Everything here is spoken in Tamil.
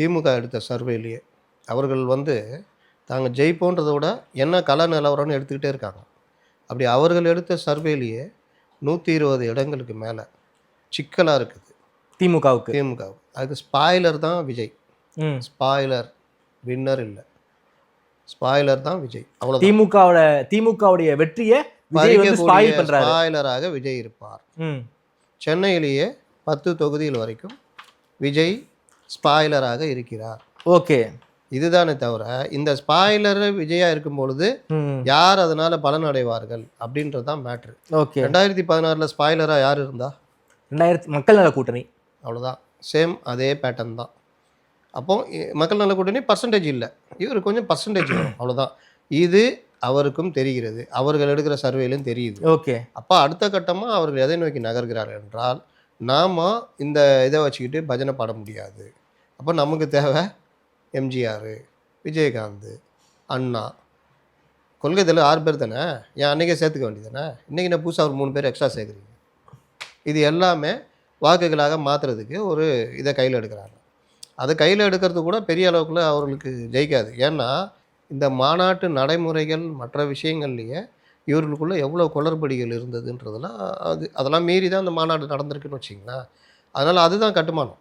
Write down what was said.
திமுக எடுத்த சர்வேலேயே. அவர்கள் வந்து தாங்க ஜெயிப்போன்றத விட என்ன கள நிலவரம்னு எடுத்துக்கிட்டே இருக்காங்க. அப்படி அவர்கள் எடுத்த சர்வேலேயே 120 இடங்களுக்கு மேல சிக்கலா இருக்குது திமுகவுக்கு. திமுகவுக்கு. அதுக்கு ஸ்பாய்லர் தான் விஜய். ஸ்பாய்லர், வின்னர் இல்ல. ஸ்பாய்லர் தான் விஜய். அவ்வளவுதான். திமுகவுடைய வெற்றியை விஜய் வந்து பறிக்கக்கூடிய ஸ்பாயில் பண்றாரு. ஸ்பாய்லராக விஜய் இருப்பார். சென்னையிலேயே 10 தொகுதிகள் வரைக்கும் விஜய் ஸ்பாய்லராக இருக்கிறார். ஓகே. இதுதானே தவிர இந்த ஸ்பாய்லர் விஜயா இருக்கும் பொழுது யார் அதனால பலன் அடைவார்கள் அப்படின்றது தான் மேட்ரு. ஓகே. 2016 ஸ்பாய்லரா யார் இருந்தா? மக்கள் நல கூட்டணி. அவ்வளோதான். சேம் அதே பேட்டர்ன் தான். அப்போ மக்கள் நல கூட்டணி பர்சன்டேஜ் இல்லை, இவர் கொஞ்சம் பர்சன்டேஜ் வரும், அவ்வளோதான். இது அவருக்கும் தெரிகிறது, அவர்கள் எடுக்கிற சர்வேலையும் தெரியுது. ஓகே. அப்போ அடுத்த கட்டமாக அவர்கள் எதை நோக்கி நகர்கிறார்கள் என்றால், நாம் இந்த இதை வச்சுக்கிட்டு பஜனை பாட முடியாது. அப்போ நமக்கு தேவை எம்ஜிஆர், விஜயகாந்த், அண்ணா. கொள்கையில் 6 பேர் தானே, என் அன்றைக்கே சேர்த்துக்க வேண்டியதானே. இன்றைக்கி நான் புதுசாக ஒரு 3 பேர் எக்ஸ்ட்ரா சேர்க்குறீங்க. இது எல்லாமே வாக்குகளாக மாற்றுறதுக்கு ஒரு இதை கையில் எடுக்கிறாங்க. அதை கையில் எடுக்கிறது கூட பெரிய அளவுக்குள்ள அவர்களுக்கு ஜெயிக்காது. ஏன்னா இந்த மாநாட்டு நடைமுறைகள் மற்ற விஷயங்கள்லேயே இவர்களுக்குள்ளே எவ்வளோ குளறுபடிகள் இருந்ததுன்றதெல்லாம் அதெல்லாம் மீறி தான் அந்த மாநாடு நடந்திருக்குன்னு வச்சிங்களேன். அதனால் அதுதான் கட்டுமானம்.